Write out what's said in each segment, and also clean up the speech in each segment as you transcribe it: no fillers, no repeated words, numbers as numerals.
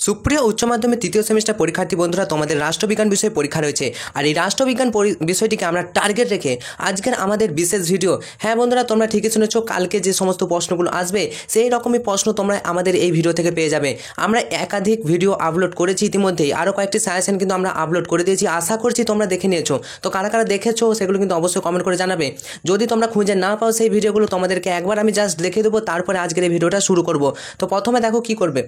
সুপ্রিয় উচ্চ মাধ্যমিক তৃতীয় সেমিস্টার পরীক্ষার্থী বন্ধুরা, তোমাদের রাষ্ট্রবিজ্ঞান বিষয়ে পরীক্ষা রয়েছে। আর এই রাষ্ট্রবিজ্ঞান বিষয়টিকে আমরা টার্গেট রেখে আজকের আমাদের বিশেষ ভিডিও। হ্যাঁ বন্ধুরা, তোমরা ঠিকই শুনেছো, কালকে যে সমস্ত প্রশ্নগুলো আসবে সেই রকমই প্রশ্ন তোমরা আমাদের এই ভিডিও থেকে পেয়ে যাবে। আমরা একাধিক ভিডিও আপলোড করেছি ইতিমধ্যেই, আরও কয়েকটি সাজেশন কিন্তু আমরা আপলোড করে দিয়েছি। আশা করছি তোমরা দেখে নিয়েছো। তো কারা কারা দেখেছো সেগুলো কিন্তু অবশ্যই কমেন্ট করে জানাবে। যদি তোমরা খুঁজে না পাও সেই ভিডিওগুলো, তোমাদেরকে একবার আমি জাস্ট দেখে দেবো, তারপরে আজকের এই ভিডিওটা শুরু করব। তো প্রথমে দেখো কি করবে।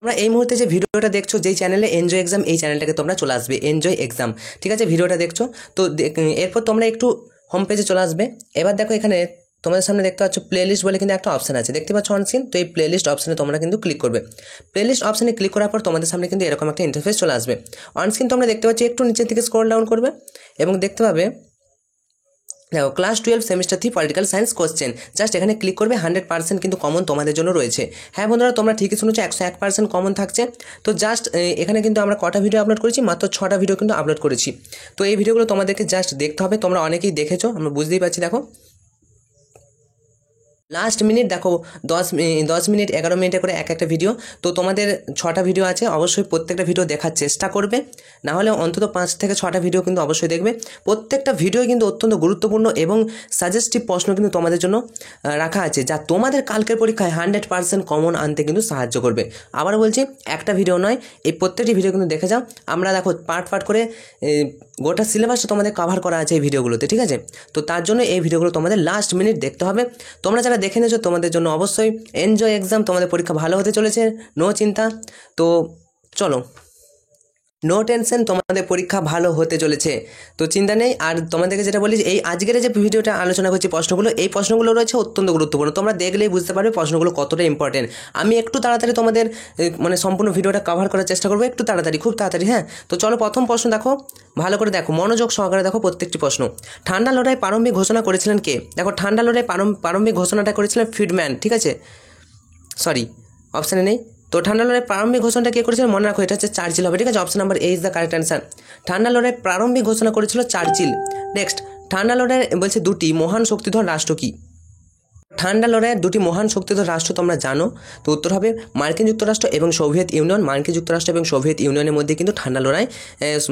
তোমরা এই মুহূর্তে যে ভিডিওটা দেখছো, যেই চ্যানেলে এনজয় এক্সাম, এই চ্যানেলটাকে তোমরা চলে আসবে, এনজয় এক্সাম, ঠিক আছে? ভিডিওটা দেখছো তো এরপর তোমরা একটু হোম পেজে চলে আসবে। এবার দেখো এখানে তোমাদের সামনে দেখতে পাচ্ছ প্লেলিস্ট বলে কিন্তু একটা অপশন আছে, দেখতে পাচ্ছ অনস্ক্রিন। তো এই প্লেলিস্ট অপশনে তোমরা কিন্তু ক্লিক করবে। প্লেলিস্ট অপশনে ক্লিক করার পর তোমাদের সামনে কিন্তু এরকম একটা ইন্টারফেস চলে আসবে। অনস্ক্রিন তোমরা দেখতে পাচ্ছ, একটু নিচের দিকে স্ক্রল ডাউন করবে এবং দেখতে পাবে দেখো class 12 semester 3 political science question. Just এখানে ক্লিক করবে। 100% কিন্তু কমন তোমাদের জন্য রয়েছে। হ্যাঁ বন্ধুরা, তোমরা ঠিকই শুনেছো, 101% কমন থাকছে। তো জাস্ট এখানে কিন্তু আমরা কটা ভিডিও আপলোড করেছি, মাত্র 6টা ভিডিও কিন্তু আপলোড করেছি। তো এই ভিডিওগুলো তোমাদেরকে জাস্ট দেখতে হবে। তোমরা অনেকেই দেখেছো, আমরা বুঝতেই পারছি। দেখো লাস্ট মিনিট দেখো 10 মিনিট 11 মিনিটে করে এক একটা ভিডিও। তো তোমাদের 6টা ভিডিও আছে, অবশ্যই প্রত্যেকটা ভিডিও দেখার চেষ্টা করবে। না হলে অন্তত 5 থেকে 6টা ভিডিও কিন্তু অবশ্যই দেখবে। প্রত্যেকটা ভিডিও কিন্তু অত্যন্ত গুরুত্বপূর্ণ এবং সাজেস্টিভ প্রশ্ন কিন্তু তোমাদের জন্য রাখা আছে, যা তোমাদের কালকের পরীক্ষায় 100% কমন আনতে কিন্তু সাহায্য করবে। আবার বলছি, একটা ভিডিও নয়, এই প্রত্যেকটি ভিডিও কিন্তু দেখে যাও। আমরা দেখো পার্ট করে গোটা সিলেবাসটা তোমাদের কভার করা আছে এই ভিডিওগুলোতে, ঠিক আছে? তো তার জন্য এই ভিডিওগুলো তোমাদের লাস্ট মিনিট দেখতে হবে। তোমরা যারা দেখে নিয়েছো, তোমাদের জন্য অবশ্যই এনজয় এক্সাম, তোমাদের পরীক্ষা ভালো হতে চলেছে, নো চিন্তা। তো চলো, নো টেনশন, তোমাদের পরীক্ষা ভালো হতে চলেছে, তো চিন্তা নেই। আর তোমাদেরকে যেটা বলি, এই আজকের যে ভিডিওটা আলোচনা করছি প্রশ্নগুলো, এই প্রশ্নগুলো রয়েছে অত্যন্ত গুরুত্বপূর্ণ। তোমরা দেখলেই বুঝতে পারবে প্রশ্নগুলো কতটা ইম্পর্টেন্ট। আমি একটু তাড়াতাড়ি তোমাদের মানে সম্পূর্ণ ভিডিওটা কভার করার চেষ্টা করবো, একটু তাড়াতাড়ি, খুব তাড়াতাড়ি। হ্যাঁ, তো চলো প্রথম প্রশ্ন দেখো, ভালো করে দেখো, মনোযোগ সহকারে দেখো প্রত্যেকটি প্রশ্ন। ঠান্ডা লড়াই প্রারম্ভিক ঘোষণা করেছিলেন কে? দেখো ঠান্ডা লড়াই প্রারম্ভিক ঘোষণাটা করেছিলেন ফ্রিডম্যান, ঠিক আছে? সরি, অপশানে নেই। তো ঠান্ডা লড়াই প্রারম্ভিক ঘোষণাটা কে করেছিল? মনে রাখো, এটা হচ্ছে চার্চিল হবে, ঠিক আছে? Option number A is the correct answer. ঠান্ডা লড়াই প্রারম্ভিক ঘোষণা করেছিল চার্চিল। নেক্সট, ঠান্ডা লড়াই বলছে দুটি মহান শক্তিধর রাষ্ট্র কি? ঠান্ডা লড়াইয়ের দুটি মহান শক্তিধর রাষ্ট্র তোমরা জানো, তো উত্তর হবে মার্কিন যুক্তরাষ্ট্র এবং সোভিয়েত ইউনিয়ন। মার্কিন যুক্তরাষ্ট্র এবং সোভিয়েত ইউনিয়নের মধ্যে কিন্তু ঠান্ডা লড়াই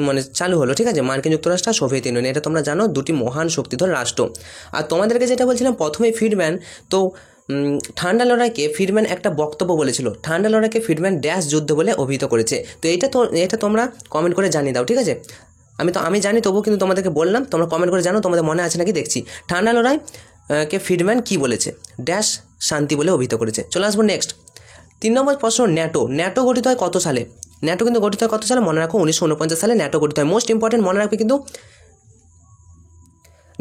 মানে চালু হলো, ঠিক আছে? মার্কিন যুক্তরাষ্ট্র আর সোভিয়েত ইউনিয়ন, এটা তোমরা জানো, দুটি মহান শক্তিধর রাষ্ট্র। আর তোমাদেরকে যেটা বলছিলাম প্রথমে ফ্রিডম্যান, তো ঠান্ডা লড়াইকে ফ্রিডম্যান একটা বক্তব্য বলেছিল, ঠান্ডা লড়াইকে ফ্রিডম্যান ড্যাশ যুদ্ধ বলে অভিহিত করেছে। তো এটা তোমরা কমেন্ট করে জানিয়ে দাও, ঠিক আছে? আমি জানি, তবুও কিন্তু তোমাদেরকে বললাম, তোমরা কমেন্ট করে জানো, তোমাদের মনে আছে নাকি দেখছি। ঠান্ডা লড়াই কে ফ্রিডম্যান কি বলেছে? ড্যাশ শান্তি বলে অভিহিত করেছে। চলে আসবো নেক্সট, 3 নম্বর প্রশ্ন। ন্যাটো গঠিত হয় কত সালে? ন্যাটো কিন্তু গঠিত হয় কত সালে? মনে রাখো 1949 সালে ন্যাটো গঠিত হয়। মোস্ট ইম্পর্টেন্ট, মনে রাখবে কিন্তু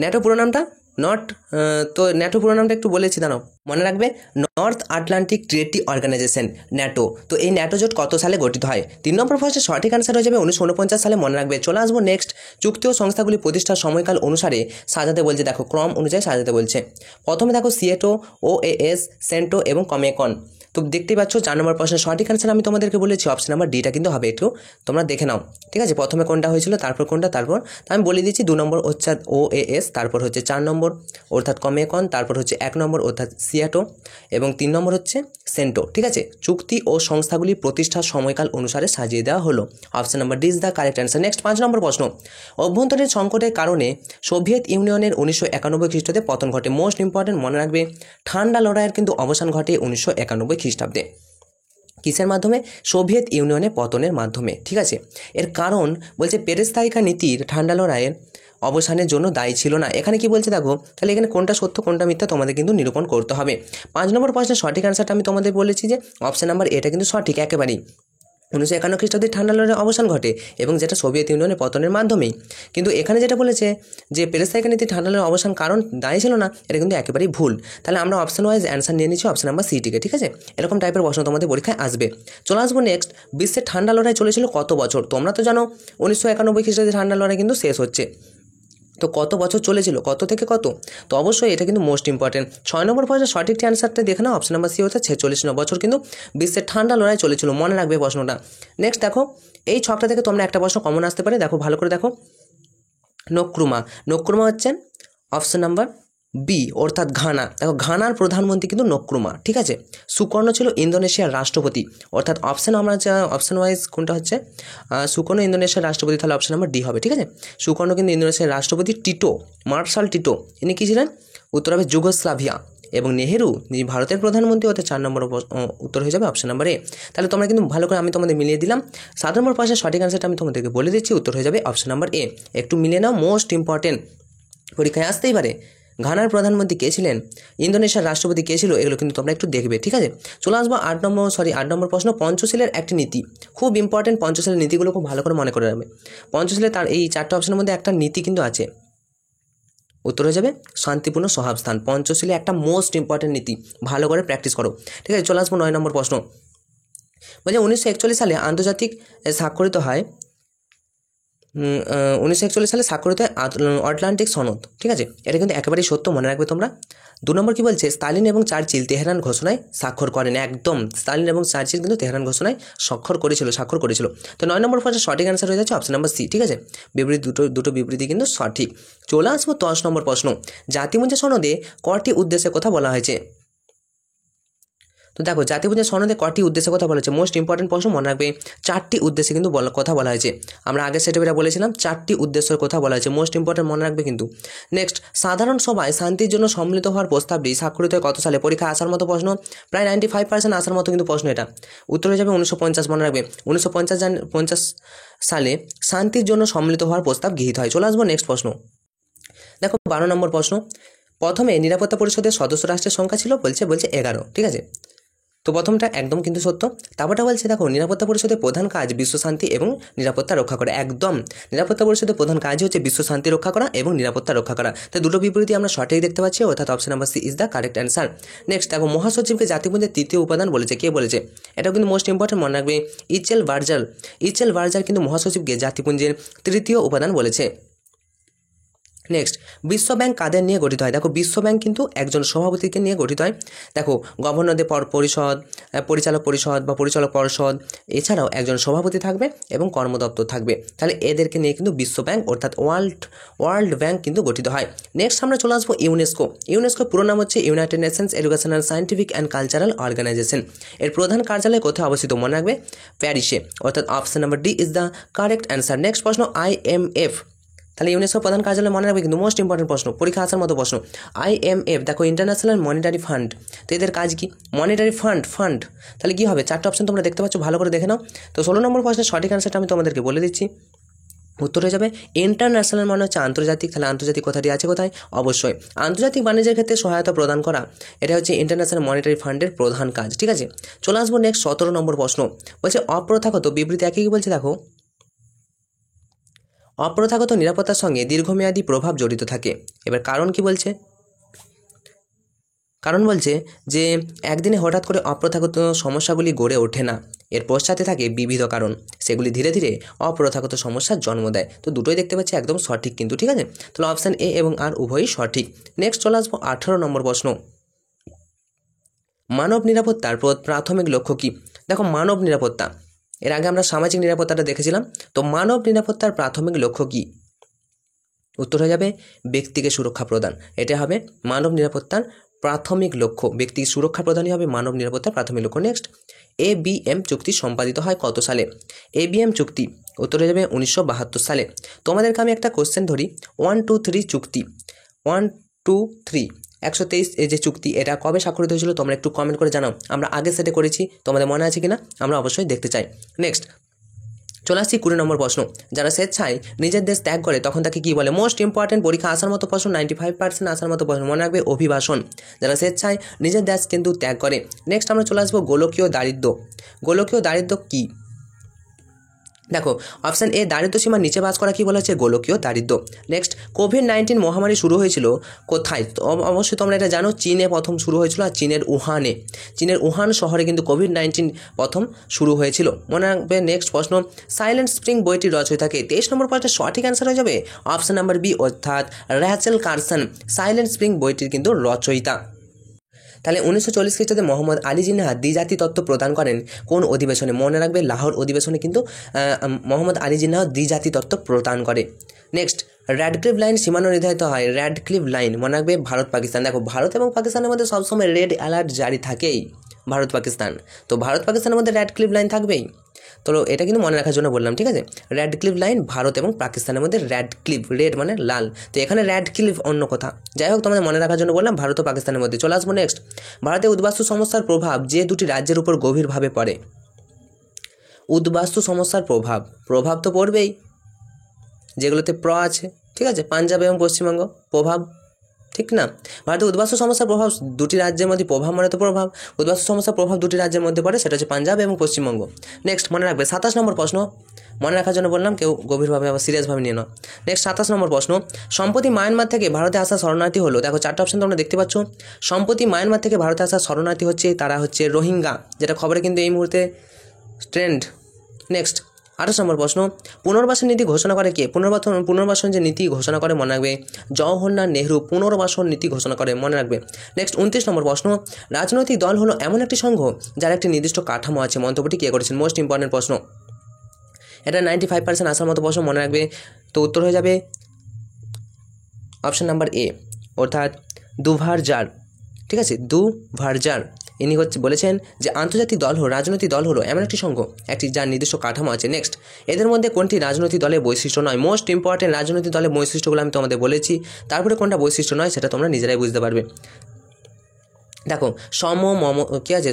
ন্যাটো পুরো নামটা তো ন্যাটো পুরো নামটা একটু বলেছি, দাঁড়াও, মনে রাখবে, north Atlantic treaty organization, NATO. তো এই ন্যাটো জোট কত সালে গঠিত হয়? 3 নম্বর প্রশ্নের সঠিক অ্যান্সার হয়ে যাবে 1949 সালে, মনে রাখবে। চলে আসবো নেক্সট, চুক্তি ও সংস্থাগুলি প্রতিষ্ঠার সময়কাল অনুসারে সাজাতে বলছে, দেখো ক্রম অনুযায়ী সাজাতে বলছে। প্রথমে দেখো সিয়েটো, ওএএস, সেন্টো এবং কমেকন। তো দেখতেই পাচ্ছ 4 নম্বর প্রশ্নের সঠিক অ্যান্সার আমি তোমাদেরকে বলেছি অপশন নাম্বার ডিটা কিন্তু হবে, একটু তোমরা দেখে নাও, ঠিক আছে? প্রথমে কোনটা হয়েছিল, তারপর কোনটা, তারপর আমি বলে দিচ্ছি। 2 নম্বর হচ্ছে ওএএস, তারপর হচ্ছে 4 নম্বর অর্থাৎ কমেকন, তারপর হচ্ছে 1 নম্বর অর্থাৎ সিয়াটো এবং 3 নম্বর হচ্ছে সেন্টো, ঠিক আছে? চুক্তি ও সংস্থাগুলি প্রতিষ্ঠার সময়কাল অনুসারে সাজিয়ে দেওয়া হলো। Option number D is the correct answer. Next 5 নম্বর প্রশ্ন, অভ্যন্তরীণ সংকটের কারণে সোভিয়েত ইউনিয়নের 1991 খ্রিস্টাব্দে পতন ঘটে। মোস্ট ইম্পর্টেন্ট, মনে রাখবে, ঠান্ডা লড়াইয়ের কিন্তু অবসান ঘটে 1991 খ্রিস্টাব্দে। কিসের মাধ্যমে? সোভিয়েত ইউনিয়নের পতনের মাধ্যমে, ঠিক আছে? এর কারণ বলছে পেরেস্তাইকা নীতির ঠান্ডা লড়াইয়ের অবসানের জন্য দায়ী ছিল না। এখানে কি বলছে দেখো, তাহলে এখানে কোনটা সত্য কোনটা মিথ্যা তোমাদের কিন্তু নিরূপণ করতে হবে। 5 নম্বর প্রশ্নের সঠিক অ্যান্সারটা আমি তোমাদের বলেছি যে অপশন নাম্বার এটা কিন্তু সঠিক একেবারেই। 1951 খ্রিস্টাব্দে ঠান্ডা লড়াইয়ের অবসান ঘটে এবং যেটা সোভিয়েত ইউনিয়নের পতনের মাধ্যমেই। কিন্তু এখানে যেটা বলেছে যে পেরেস্তাইকা নীতি ঠান্ডা লড়াইয়ের অবসান কারণ দায়ী ছিল না, এটা কিন্তু একেবারেই ভুল। তাহলে আমরা অপশন ওয়াইজ অ্যান্সার নিয়ে নিচ্ছি অপশন নাম্বার সিটিকে, ঠিক আছে? এরকম টাইপের প্রশ্ন তোমাদের পরীক্ষায় আসবে। চলে আসবো নেক্সট, বিশ্বের ঠান্ডা লড়াই চলেছিল কত বছর? তোমরা তো জানো 1991 খ্রিস্টাব্দে ঠান্ডা লড়াই কিন্তু শেষ হচ্ছে। তো কত বছর চলেছিল, কত থেকে কত? তো অবশ্যই এটা কিন্তু মোস্ট ইম্পর্টেন্ট। 6 নম্বর প্রশ্নের সঠিক অ্যান্সারটা দেখে নাও, অপশন নাম্বার সি হচ্ছে 46 বছর কিন্তু বিশ্বের ঠান্ডা লড়াই চলেছিল, মনে রাখবে প্রশ্নটা। নেক্সট দেখো, এই ছকটা থেকে তোমরা একটা প্রশ্ন কমন আসতে পারে, দেখো ভালো করে দেখো। নক্রুমা হচ্ছে অপশন নাম্বার বি অর্থাৎ ঘানা, দেখো ঘানার প্রধানমন্ত্রী কিন্তু নক্রুমা, ঠিক আছে। সুকর্ণ ছিল ইন্দোনেশিয়ার রাষ্ট্রপতি, অর্থাৎ অপশান আমরা যা অপশান ওয়াইজ কোনটা হচ্ছে সুকর্ণ ইন্দোনেশিয়ার রাষ্ট্রপতি, তাহলে অপশান নাম্বার ডি হবে, ঠিক আছে। সুকর্ণ কিন্তু ইন্দোনেশিয়ার রাষ্ট্রপতি। টিটো, মার্শাল টিটো, ইনি কী ছিলেন? উত্তর হবে যুগোস্লাভিয়া। এবং নেহেরু যিনি ভারতের প্রধানমন্ত্রী, অর্থাৎ 4 নম্বর উত্তর হয়ে যাবে অপশান নাম্বার এ। তাহলে তোমরা কিন্তু ভালো করে আমি তোমাদের মিলিয়ে দিলাম। 7 নম্বর প্রশ্নের সঠিক অ্যান্সারটা আমি তোমাদেরকে বলে দিচ্ছি, উত্তর হয়ে যাবে অপশান নাম্বার এ। একটু মিলিয়ে নাও, মোস্ট ইম্পর্টেন্ট, পরীক্ষায় আসতেই পারে। ঘানার প্রধানমন্ত্রী কে ছিলেন, ইন্দোনেশিয়ার রাষ্ট্রপতি কে ছিল, এগুলো কিন্তু তোমরা একটু দেখবে, ঠিক আছে। চলে আসবো 8 নম্বর প্রশ্ন, পঞ্চশীলের একটি নীতি। খুব ইম্পর্টেন্ট, পঞ্চশীলের নীতিগুলো খুব ভালো করে মনে করে রাখবে। পঞ্চশীলের তার এই 4টে অপশনের মধ্যে একটা নীতি কিন্তু আছে, উত্তর হয়ে যাবে শান্তিপূর্ণ সহাবস্থান। পঞ্চশীলে একটা মোস্ট ইম্পর্টেন্ট নীতি, ভালো করে প্র্যাকটিস করো, ঠিক আছে। চলে আসবো 9 নম্বর প্রশ্ন, বলছে 1941 সালে আন্তর্জাতিক স্বাক্ষরিত হয় 1941 সালে স্বাক্ষরিত হয় আটলান্টিক সনদ, ঠিক আছে। এটা কিন্তু একেবারেই সত্য, মনে রাখবে তোমরা। 2 নম্বর কী বলছে, স্টালিন এবং চার্চিল তেহরান ঘোষণায় স্বাক্ষর করেন, একদম স্টালিন এবং চার্চিল কিন্তু তেহরান ঘোষণায় স্বাক্ষর করেছিল। তো 9 নম্বর প্রশ্নের সঠিক অ্যান্সার হয়ে যাচ্ছে অপশন নাম্বার সি, ঠিক আছে। বিবৃতি দুটো বিবৃতি কিন্তু সঠিক। চলে আসবো 10 নম্বর প্রশ্ন, জাতিপুঞ্জ সনদে কটি উদ্দেশ্যের কথা বলা হয়েছে? তো দেখো জাতিপুঞ্জের সনদে কটি উদ্দেশ্যের কথা বলা হয়েছে, মোস্ট ইম্পর্টেন্ট প্রশ্ন, মনে রাখবে 4টি উদ্দেশ্যে কিন্তু কথা বলা হয়েছে। আমরা আগের সেটে বলেছিলাম 4টি উদ্দেশ্যের কথা বলা হয়েছে, মোস্ট ইম্পর্টেন্ট, মনে রাখবে কিন্তু। নেক্সট, সাধারণ সভায় শান্তির জন্য সম্মিলিত হওয়ার প্রস্তাবটি স্বাক্ষরিত হয় কত সালে? পরীক্ষা আসার মতো প্রশ্ন, প্রায় 95% আসার মতো কিন্তু প্রশ্ন এটা। উত্তর হয়ে যাবে 1950, মনে রাখবে 1950 সালে শান্তির জন্য সম্মিলিত হওয়ার প্রস্তাব গৃহীত হয়। চলে আসবো নেক্সট প্রশ্ন, দেখো 12 নম্বর প্রশ্ন, প্রথমে নিরাপত্তা পরিষদের সদস্য রাষ্ট্রের সংখ্যা ছিল বলছে 11, ঠিক আছে। তো প্রথমটা একদম কিন্তু সত্য। তারপরটা বলছে দেখো নিরাপত্তা পরিষদের প্রধান কাজ বিশ্ব শান্তি এবং নিরাপত্তা রক্ষা করা, একদম নিরাপত্তা পরিষদের প্রধান কাজই হচ্ছে বিশ্ব শান্তি রক্ষা করা এবং নিরাপত্তা রক্ষা করা। তো দুটো বিবৃতি আমরা সঠিক দেখতে পাচ্ছি, অর্থাৎ option number C is the correct answer. Next দেখো মহাসচিবকে জাতিপুঞ্জের 3য় উপাদান বলেছে, কে বলেছে? এটাও কিন্তু মোস্ট ইম্পর্টেন্ট, মনে রাখবে ইচেল বার্জার কিন্তু মহাসচিবকে জাতিপুঞ্জের 3য় উপাদান বলেছে। নেক্সট, বিশ্বব্যাংক কাদের নিয়ে গঠিত হয়? দেখো বিশ্বব্যাংক কিন্তু একজন সভাপতিকে নিয়ে গঠিত হয়। দেখো গভর্নরদের পরিষদ, পরিচালক পরিষদ বা পরিচালক পর্ষদ, এছাড়াও একজন সভাপতি থাকবে এবং কর্মদপ্তর থাকবে। তাহলে এদেরকে নিয়ে কিন্তু বিশ্বব্যাংক অর্থাৎ ওয়ার্ল্ড ব্যাংক কিন্তু গঠিত হয়। নেক্সট আমরা চলে আসবো ইউনেস্কো পুরো নাম হচ্ছে United Nations Educational Scientific and Cultural Organization. এর প্রধান কার্যালয় কোথায় অবস্থিত? মনে রাখবে প্যারিসে, অর্থাৎ option number D is the correct answer. Next প্রশ্ন, IMF, তাহলে ইউনেস্কো প্রধান কার্যালয় মনে রাখবে কিন্তু মোস্ট ইম্পর্টেন্ট প্রশ্ন, পরীক্ষা আসার মতো প্রশ্ন। IMF দেখো ইন্টারন্যাশনাল মনিটারি ফান্ড, তো এদের কাজ কি? মনিটারি ফান্ড, তাহলে কী হবে? 4টে অপশন তোমরা দেখতে পাচ্ছ, ভালো করে দেখে নাও। তো 16 নম্বর প্রশ্নের সঠিক অ্যান্সারটা আমি তোমাদেরকে বলে দিচ্ছি, উত্তর হয়ে যাবে ইন্টারন্যাশনাল, মানে হচ্ছে আন্তর্জাতিক। তাহলে আন্তর্জাতিক কথাটি আছে কোথায়? অবশ্যই আন্তর্জাতিক বাণিজ্যের ক্ষেত্রে সহায়তা প্রদান করা, এটা হচ্ছে ইন্টারন্যাশনাল মনিটারি ফান্ডের প্রধান কাজ, ঠিক আছে। চলে আসবো নেক্সট 17 নম্বর প্রশ্ন, বলছে অপ্রথাগত বিবৃতি একে কী বলছে? দেখো অপ্রথাগত নিরাপত্তার সঙ্গে দীর্ঘমেয়াদী প্রভাব জড়িত থাকে। এবার কারণ কি বলছে? কারণ বলছে যে একদিনে হঠাৎ করে অপ্রথাগত সমস্যাগুলি গড়ে ওঠে না, এর পশ্চাতে থাকে বিবিধ কারণ, সেগুলি ধীরে ধীরে অপ্রথাগত সমস্যার জন্ম দেয়। তো দুটোই দেখতে পাচ্ছি একদম সঠিক কিন্তু, ঠিক আছে। তাহলে অপশান এ এবং আর উভয়ই সঠিক। নেক্সট চলে আসবো 18 নম্বর প্রশ্ন, মানব নিরাপত্তার প্রাথমিক লক্ষ্য কী? দেখো মানব নিরাপত্তা, এর আগে আমরা সামাজিক নিরাপত্তাটা দেখেছিলাম, তো মানব নিরাপত্তার প্রাথমিক লক্ষ্য কী? উত্তর হয়ে যাবে ব্যক্তিকে সুরক্ষা প্রদান, এটা হবে মানব নিরাপত্তার প্রাথমিক লক্ষ্য, ব্যক্তিকে সুরক্ষা প্রদানই হবে মানব নিরাপত্তার প্রাথমিক লক্ষ্য। নেক্সট, ABM চুক্তি সম্পাদিত হয় কত সালে? ABM চুক্তি, উত্তর হয়ে যাবে 1972 সালে। তোমাদেরকে আমি একটা কোশ্চেন ধরি, 1, 2, 3 চুক্তি, 1, 2, 3 123 এই যে চুক্তি, এটা কবে স্বাক্ষরিত হয়েছিল? তোমরা একটু কমেন্ট করে জানাও, আমরা আগে সেটে করেছি, তোমাদের মনে আছে কিনা আমরা অবশ্যই দেখতে চাই। নেক্সট চলে আসছি 20 নম্বর প্রশ্ন, যারা স্বেচ্ছায় নিজের দেশ ত্যাগ করে তখন তাকে কী বলে? মোস্ট ইম্পর্টেন্ট, পরীক্ষা আসার মতো প্রশ্ন, 95% আসার মতো প্রশ্ন, মনে রাখবে অভিবাসন। যারা স্বেচ্ছায় নিজের দেশ কিন্তু ত্যাগ করে। নেক্সট আমরা চলে আসবো গোলকীয় দারিদ্র্য কী? দেখো অপশান এ দারিদ্র সীমার নিচে বাস করা কি বলা হচ্ছে? গোলকীয় দারিদ্র। নেক্সট, কোভিড-19 মহামারী শুরু হয়েছিল কোথায়? অবশ্যই তোমরা এটা জানো, চীনে প্রথম শুরু হয়েছিল, আর চীনের উহান শহরে কিন্তু কোভিড-19 প্রথম শুরু হয়েছিল, মনে রাখবে। নেক্সট প্রশ্ন, সাইলেন্ট স্প্রিং বইটির রচয়িতাকে? 23 নম্বর প্রশ্নের সঠিক অ্যান্সার হয়ে যাবে অপশান নাম্বার বি, অর্থাৎ র্যাচেল কারসন, সাইলেন্ট স্প্রিং বইটির কিন্তু রচয়িতা। তাহলে 1940 খ্রিস্টাব্দে মোহাম্মদ আলী জিন্নাহ দ্বিজাতি তত্ত্ব প্রদান করেন কোন অধিবেশনে? মনে রাখবে লাহোর অধিবেশনে কিন্তু মোহাম্মদ আলী জিন্নাহ দ্বিজাতি তত্ত্ব প্রদান করে। নেক্সট, র্যাডক্লিফ লাইন সীমানা নির্ধারিত হয়, র্যাডক্লিফ লাইন মনে রাখবে ভারত পাকিস্তান। দেখো ভারত এবং পাকিস্তানের মধ্যে সবসময় রেড অ্যালার্ট জারি থাকেই, ভারত পাকিস্তান, তো ভারত পাকিস্তানের মধ্যে র্যাডক্লিফ লাইন থাকবেই। তো এটা কিন্তু মনে রাখার জন্য বললাম, ঠিক আছে। র্যাডক্লিফ লাইন ভারত এবং পাকিস্তানের মধ্যে, র্যাডক্লিফ রেড মানে লাল, তো এখানে র্যাডক্লিফ অন্য কথা। যাই হোক তোমাদের মনে রাখার জন্য বললাম ভারত ও পাকিস্তানের মধ্যে। চলে আসবো নেক্সট, ভারতে উদ্বাস্তু সমস্যার প্রভাব যে দুটি রাজ্যের উপর গভীরভাবে পড়ে। উদ্বাস্তু সমস্যার প্রভাব তো পড়বেই, যেগুলোতে আছে, ঠিক আছে, পাঞ্জাব এবং পশ্চিমবঙ্গ, প্রভাব, ঠিক না। ভারতের উদ্বাস্তু সমস্যার প্রভাব দুটি রাজ্যের মধ্যে, প্রভাব মানে তো প্রভাব, উদ্বাস্তু সমস্যার প্রভাব দুটি রাজ্যের মধ্যে পড়ে, সেটা হচ্ছে পাঞ্জাব এবং পশ্চিমবঙ্গ। নেক্সট মনে রাখবে 27 নম্বর প্রশ্ন, মনে রাখার জন্য বললাম, কেউ গভীরভাবে আবার সিরিয়াসভাবে নিয়ে নাও। নেক্সট 27 নম্বর প্রশ্ন, সম্প্রতি মায়ানমার থেকে ভারতে আসা শরণার্থী হলো, দেখো 4টা অপশন তোমরা দেখতে পাচ্ছ। সম্প্রতি মায়ানমার থেকে ভারতে আসা শরণার্থী হচ্ছে, তারা হচ্ছে রোহিঙ্গা, যেটা খবরে কিন্তু এই মুহূর্তে ট্রেন্ড। নেক্সট 28 নম্বর প্রশ্ন, পুনর্বাসন নীতি ঘোষণা করে কে? পুনর্বাসন যে নীতি ঘোষণা করে মনে রাখবে জওহরলাল নেহরু পুনর্বাসন নীতি ঘোষণা করে, মনে রাখবে। নেক্সট 29 নম্বর প্রশ্ন, রাজনৈতিক দল হলো এমন একটি সংঘ যার একটি নির্দিষ্ট কাঠামো আছে, মন্তব্যটি কে করেছেন? মোস্ট ইম্পর্টেন্ট প্রশ্ন, এটা 95% আসার মতো প্রশ্ন, মনে রাখবে। তো উত্তর হয়ে যাবে অপশন নাম্বার এ, অর্থাৎ দুভারজার, ঠিক আছে, দুভারজার। ইনি বলেছেন যে আন্তর্জাতিক দল হলো, রাজনৈতিক দল হলো এমন একটি সংঘ একটি যার নির্দিষ্ট কাঠামো আছে। নেক্সট, এদের মধ্যে কোনটি রাজনৈতিক দলের বৈশিষ্ট্য নয়? মোস্ট ইম্পর্টেন্ট, রাজনৈতিক দলের বৈশিষ্ট্যগুলো আমি তোমাদের বলেছি, তারপরে কোনটা বৈশিষ্ট্য নয় সেটা তোমরা নিজেরাই বুঝতে পারবে। দেখো কী আছে,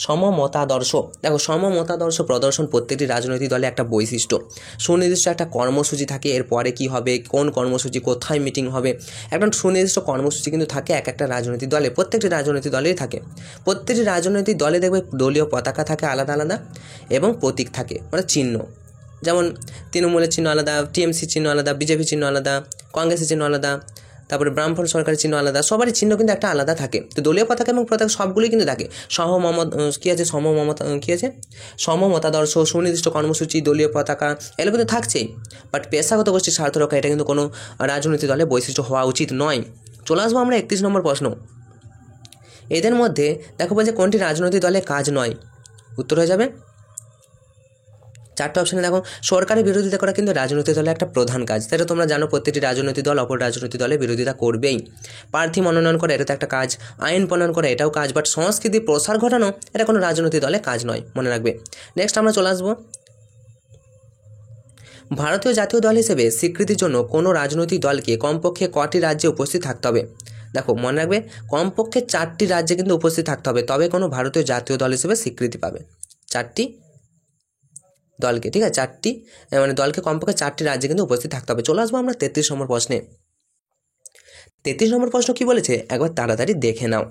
সমমতাদর্শ, দেখো সমমতাদর্শ প্রদর্শন প্রত্যেকটি রাজনৈতিক দলে একটা বৈশিষ্ট্য, সুনির্দিষ্ট একটা কর্মসূচি থাকে, এরপরে কি হবে, কোন কর্মসূচি, কোথায় মিটিং হবে, একটা সুনির্দিষ্ট কর্মসূচি কিন্তু থাকে এক একটা রাজনৈতিক দলে, প্রত্যেকটি রাজনৈতিক দলেই থাকে। প্রত্যেকটি রাজনৈতিক দলে দেখবে দলীয় পতাকা থাকে আলাদা আলাদা এবং প্রতীক থাকে, মানে চিহ্ন, যেমন তৃণমূলের চিহ্ন আলাদা, টিএমসি চিহ্ন আলাদা, বিজেপি চিহ্ন আলাদা, কংগ্রেসের চিহ্ন আলাদা, তারপরে ব্রাহ্মণ সরকারের চিহ্ন আলাদা, সবারই চিহ্ন কিন্তু একটা আলাদা থাকে। তো দলীয় পতাকা এবং পতাকা সবগুলোই কিন্তু থাকে। সমমতাদর্শ, সুনির্দিষ্ট কর্মসূচি, দলীয় পতাকা, এগুলো কিন্তু থাকছেই। বাট পেশাগত গোষ্ঠীর স্বার্থ রক্ষা এটা কিন্তু কোনো রাজনৈতিক দলের বৈশিষ্ট্য হওয়া উচিত নয়। চলে আসবো আমরা 31 নম্বর প্রশ্ন, এদের মধ্যে দেখো বলছে কোনটি রাজনৈতিক দলের কাজ নয়? উত্তর হয়ে যাবে 4টা অপশানে। দেখো সরকারের বিরোধিতা করা কিন্তু রাজনৈতিক দলের একটা প্রধান কাজ, সেটা তোমরা জানো, প্রত্যেকটি রাজনৈতিক দল অপর রাজনৈতিক দলের বিরোধিতা করবেই। প্রার্থী মনোনয়ন করা এটা তো একটা কাজ, আইন প্রণয়ন করা এটাও কাজ, বাট সংস্কৃতির প্রসার ঘটানো এটা কোনো রাজনৈতিক দলের কাজ নয়, মনে রাখবে। নেক্সট আমরা চলে আসবো, ভারতীয় জাতীয় দল হিসেবে স্বীকৃতির জন্য কোনো রাজনৈতিক দলকে কমপক্ষে কটি রাজ্যে উপস্থিত থাকতে হবে? দেখো মনে রাখবে কমপক্ষে 4টি রাজ্যে কিন্তু উপস্থিত থাকতে হবে, তবে কোনো ভারতীয় জাতীয় দল হিসেবে স্বীকৃতি পাবে। 4টি দলকে, ঠিক আছে, 4টি মানে দলকে কমপক্ষে 4টি রাজ্যে কিন্তু উপস্থিত থাকতে হবে। চলে আসবো আমরা 33 নম্বর প্রশ্নে। 33 নম্বর প্রশ্ন কি বলেছে একবার তাড়াতাড়ি দেখে নাও।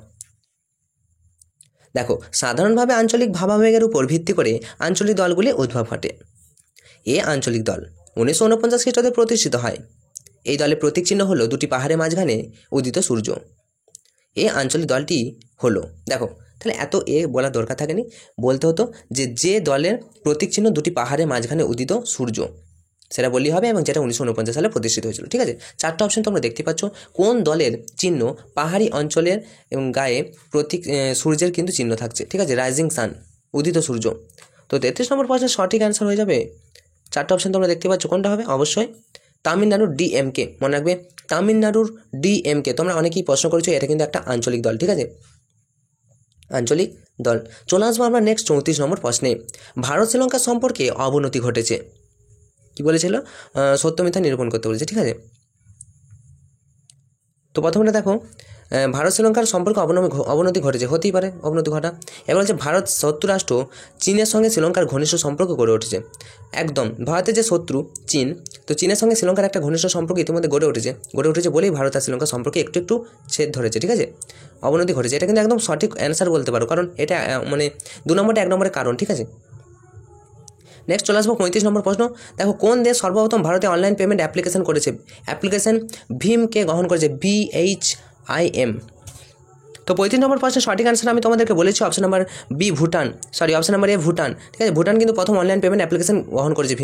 দেখো সাধারণভাবে আঞ্চলিক ভাবাবেগের উপর ভিত্তি করে আঞ্চলিক দলগুলি উদ্ভব ঘটে। এ আঞ্চলিক দল 1949 খ্রিস্টাব্দে প্রতিষ্ঠিত হয়। এই দলের প্রতীক চিহ্ন হলো দুটি পাহাড়ের মাঝখানে উদিত সূর্য। এই আঞ্চলিক দলটি হলো, দেখো তাহলে এত বলার দরকার থাকেনি, বলতে হতো যে দলের প্রতীক চিহ্ন দুটি পাহাড়ের মাঝখানে উদিত সূর্য, সেটা বললেই হবে, এবং যেটা 1949 সালে প্রতিষ্ঠিত হয়েছিল, ঠিক আছে। 4টা অপশন তোমরা দেখতে পাচ্ছ, কোন দলের চিহ্ন পাহাড়ি অঞ্চলের এবং গায়ে প্রতীক সূর্যের কিন্তু চিহ্ন থাকছে, ঠিক আছে, রাইজিং সান, উদিত সূর্য। তো 33 নম্বর প্রশ্নের সঠিক অ্যান্সার হয়ে যাবে, 4টা অপশন তোমরা দেখতে পাচ্ছ, কোনটা হবে? অবশ্যই তামিলনাড়ুর ডিএমকে, মনে রাখবে তামিলনাড়ুর ডিএমকে। তোমরা অনেকেই প্রশ্ন করেছো, এটা কিন্তু একটা আঞ্চলিক দল, ঠিক আছে, আঞ্চলিক দল। চলে আসবো আমরা নেক্সট 34 নম্বর প্রশ্নে, ভারত শ্রীলঙ্কার সম্পর্কে অবনতি ঘটেছে, কি বলেছিল? সত্য মিথ্যা নিরূপণ করতে বলেছে, ঠিক আছে। তো প্রথমটা দেখো, ভারত শ্রীলঙ্কার সম্পর্কে অবনতি ঘটেছে, হতেই পারে অবনতি ঘটা। এবার হচ্ছে ভারত শত্রু রাষ্ট্র চীনের সঙ্গে শ্রীলঙ্কার ঘনিষ্ঠ সম্পর্ক গড়ে উঠেছে। একদম ভারতের যে শত্রু চীন, তো চীনের সঙ্গে শ্রীলঙ্কার একটা ঘনিষ্ঠ সম্পর্ক ইতিমধ্যে গড়ে উঠেছে বলেই ভারত আর শ্রীলঙ্কার সম্পর্কে একটু একটু ছেদ ধরেছে, ঠিক আছে, অবনতি ঘটেছে। এটা কিন্তু একদম সঠিক অ্যান্সার বলতে পারো, কারণ এটা মানে 2 নম্বরটা 1 নম্বরের কারণ, ঠিক আছে। নেক্সট চলে আসবো 35 নম্বর প্রশ্ন, দেখো কোন দেশ সর্বপ্রথম ভারতে অনলাইন পেমেন্ট অ্যাপ্লিকেশন করেছে? অ্যাপ্লিকেশন ভীমকে গ্রহণ করেছে, BHIM। তো 35 নম্বর প্রশ্নের সঠিক অ্যান্সার আমি তোমাদেরকে বলেছি option number B, Bhutan, option number A, Bhutan, ঠিক আছে। ভুটান কিন্তু প্রথম অনলাইন পেমেন্ট অ্যাপ্লিকেশন গ্রহণ করেছে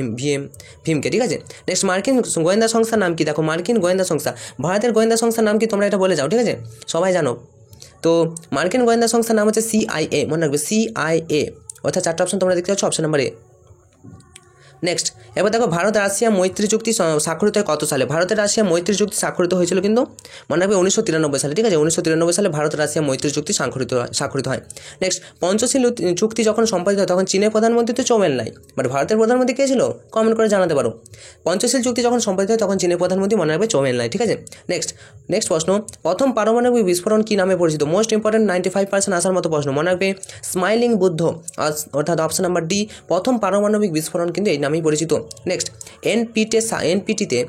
ভীমকে, ঠিক আছে। নেক্সট মার্কিন গোয়েন্দা সংস্থার নাম কি? দেখো মার্কিন গোয়েন্দা সংস্থা, ভারতের গোয়েন্দা সংস্থার নাম কি তোমরা এটা বলে যাও, ঠিক আছে, সবাই জানো। তো মার্কিন গোয়েন্দা সংস্থার নাম হচ্ছে CIA, মনে রাখবে CIA, অর্থাৎ 4টা অপশন তোমরা দেখতে পাচ্ছ, অপশন নাম্বার এ। নেক্সট এবার দেখো ভারত রাশিয়া মৈত্রী চুক্তি স্বাক্ষরিত হয় কত সালে? ভারতের রাশিয়া মৈত্রী চুক্তি স্বাক্ষরিত হয়েছিল কিন্তু মনে রাখবে 1993 সালে, ঠিক আছে? 1993 সালে ভারত রাশিয়া মৈত্রী চুক্তি স্বাক্ষরিত হয়। নেক্সট পঞ্চশীল চুক্তি যখন সম্পাদিত হয় তখন চীনের প্রধানমন্ত্রী তো চৌ এনলাই, বাট ভারতের প্রধানমন্ত্রী কে ছিল? কমেন্ট করে জানাতে পারো। পঞ্চশীল চুক্তি যখন সম্পাদিত হয় তখন চীনের প্রধানমন্ত্রী মনে রাখবে চৌ এনলাই, ঠিক আছে? নেক্সট প্রশ্ন, প্রথম পারমাণবিক বিস্ফোরণ কী নামে পরিচিত? মোস্ট ইম্পর্টেন্ট 95% আসার মতো প্রশ্ন, মনে রাখবে স্মাইলিং বুদ্ধ, অর্থাৎ অপশন নাম্বার ডি, প্রথম পারমাণবিক বিস্ফোরণ কিন্তু এই নামেই পরিচিত। নেক্সট এনপিটিতে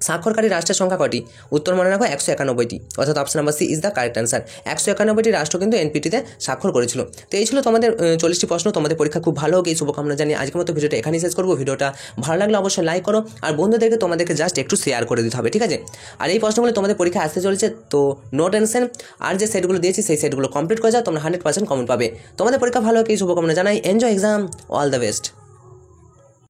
স্বাক্ষরকারী রাষ্ট্রের সংখ্যা কটি? উত্তর মনে রাখো 191টি, অর্থাৎ option number C is the correct answer. 191টি রাষ্ট্র কিন্তু এনপিটিতে স্বাক্ষর করেছিল। তো এই ছিল তোমাদের 40টি প্রশ্ন। তোমাদের পরীক্ষা খুব ভালো হোক এই শুভকামনা জানিয়ে আজকের মতো ভিডিওটা এখানেই শেষ করবো। ভিডিওটা ভালো লাগলে অবশ্যই লাইক করো, আর বন্ধুদেরকে তোমাদেরকে জাস্ট একটু শেয়ার করে দিতে হবে, ঠিক আছে? আর এই প্রশ্নগুলো তোমাদের পরীক্ষা আসতে চলেছে, তো নো টেনশন। আর যে সেটগুলো দিয়েছি সেই সেটগুলো কমপ্লিট করে যাও, তোমরা 100% কমন পাবে। তোমাদের পরীক্ষা ভালো হোক এই শুভকামনা জানাই। Enjoy exam, all the best.